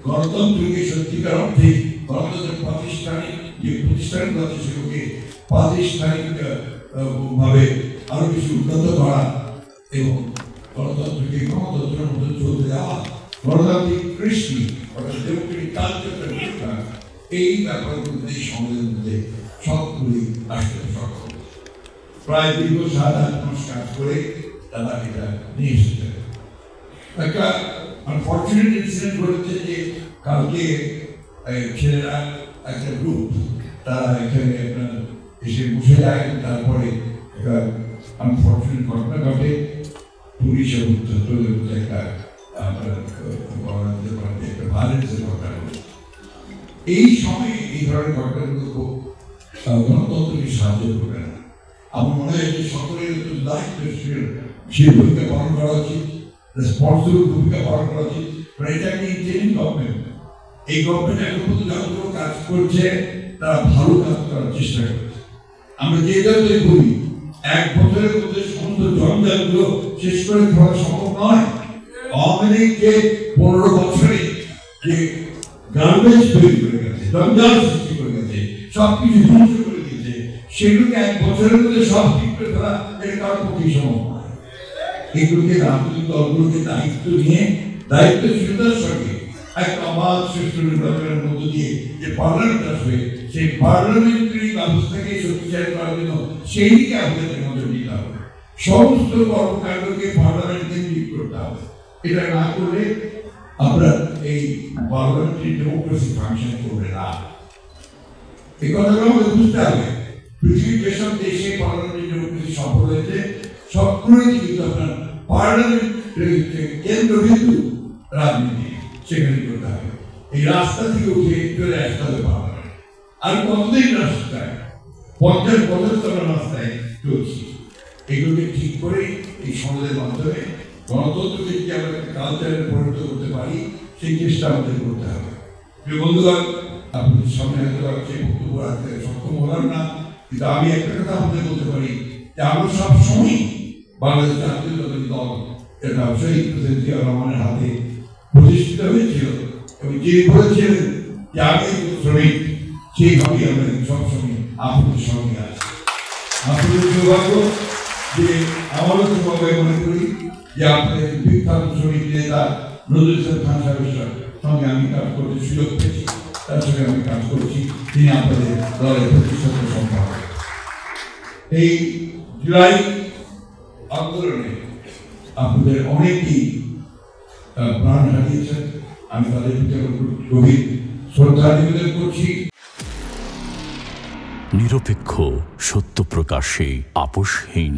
গণতন্ত্রকে সত্যিকার অর্থে গণতন্ত্রের প্রাতিষ্ঠানিক যে প্রতিষ্ঠানগুলো আছে সেগুলোকে প্রাতিষ্ঠানিক ভাবে আরো বেশি উন্নত করা এবং গণতন্ত্রকে গণতন্ত্রের মধ্যে চলতে দেওয়া, গণতান্ত্রিক কৃষ্টি অর্থাৎ ডেমোক্রেটিক কালচারের বিকাশ, এই ব্যাপারগুলো এই সমাজের মধ্যে সবগুলি আসতে সক্ষম। প্রায় দীর্ঘ 7-8 মাস কাজ করে তারা এটা নিয়ে এসেছে। একটা আনফর্চুনেট ইনসিডেন্ট ঘটেছে যে কালকে ছেলেরা একটা গ্রুপ তারা এখানে এসে বসে যায়, তারপরে একটা আনফর্চুনেট ঘটনা ঘটে, পুলিশ এবং ছাত্রদের মধ্যে একটা ভায়োলেন্সের ঘটনা ঘটে। এই সময়ে এই ধরনের ঘটনাগুলো খুব গণতন্ত্রকে সাহায্য করবে না। আমার মনে হয় যে সকলের দায়িত্বশীল সে ভূমিকা পালন করা উচিত, রেসপন্সিবল ভূমিকা পালন করা উচিত। এটা একটা ইন্টারিম গভর্নমেন্ট, এই গভর্নমেন্ট এখন পর্যন্ত যতগুলো কাজ করছে তারা ভালো কাজ করার চেষ্টা করছে। আমরা যে যাতে করি 1 বছরের মধ্যে সমস্ত জঞ্জালগুলো শেষ করে ফেলা সম্ভব নয়। আওয়ামী লীগ যে 15 বছরে যে গার্বেজ তৈরি করে গেছে, জঞ্জাল সৃষ্টি করে গেছে, সবকিছু ধ্বংস করে দিয়েছে, সেগুলোকে 1 বছরের মধ্যে সব ঠিক করে ফেলা এটা কারোর পক্ষেই সম্ভব নয়। এগুলোকে রাজনৈতিক দলগুলোকে দায়িত্ব নিয়ে দায়িত্বশীলতার সঙ্গে একটা অবাধ সুষ্ঠু নির্বাচনের মধ্য দিয়ে যে পার্লামেন্ট আসবে, সেই পার্লামেন্টারি ব্যবস্থাকে শক্তিশালী করার জন্য সেই দিকে আমাদের নজর দিতে হবে। সমস্ত কর্মকাণ্ডকে পার্লামেন্ট কেন্দ্রিক করতে হবে। এটা না করলে আমরা এই পার্লামেন্টারি ডেমোক্রেসি ফাংশন করবে না। এই কথাগুলো আমাদের বুঝতে হবে। পৃথিবীর যেসব দেশে পার্লামেন্টারি ডেমোক্রেসি সফল হয়েছে সবগুলোই কিন্তু আপনার পার্লামেন্টারি কেন্দ্রবিন্দু রাজনীতি সেখানে করতে হবে। এই রাস্তা থেকে উঠে চলে আসতে হবে পার্লামেন্ট। আর কতদিন রাস্তায় 50 বছর ধরে রাস্তায় চলছি। এগুলোকে ঠিক করে এই সমাজের মাধ্যমে গণতন্ত্রকে যদি আমরা কালচারে পরিণত করতে পারি সেই চেষ্টা আমাদের করতে হবে। প্রিয় বন্ধুগণ, আপনাদের সামনে হয়তো সেই বক্তব্য রাখতে সক্ষম হলাম না, কিন্তু আমি একটা কথা আপনাদের বলতে পারি যে আমরা সবসময় বাংলাদেশ জাতীয়তাবাদী দল এটা শহীদ প্রেসিডেন্ট জিয়াউর রহমানের হাতে প্রতিষ্ঠিত হয়েছিল এবং যিনি বলেছিলেন যে আমি শ্রমিক, সেইভাবেই আমরা সবসময় আপনাদের সঙ্গে আছি। আপনাদের সৌভাগ্য যে আমারও সৌভাগ্য মনে করি যে আপনাদের বিখ্যাত শ্রমিক নেতা নজরুল ইসলাম খান সাহেবের সঙ্গে আমি কাজ করতে সুযোগ পেয়েছি, তার সঙ্গে আমি কাজ করছি। তিনি আপনাদের দলের প্রতিষ্ঠাতা সম্পাদক। এই জুলাই আন্দোলনে আপনাদের অনেকেই প্রাণ হারিয়েছেন, আমি তাদের গভীর শ্রদ্ধা নিবেদন করছি। নিরপেক্ষ, সত্য প্রকাশে আপোষহীন।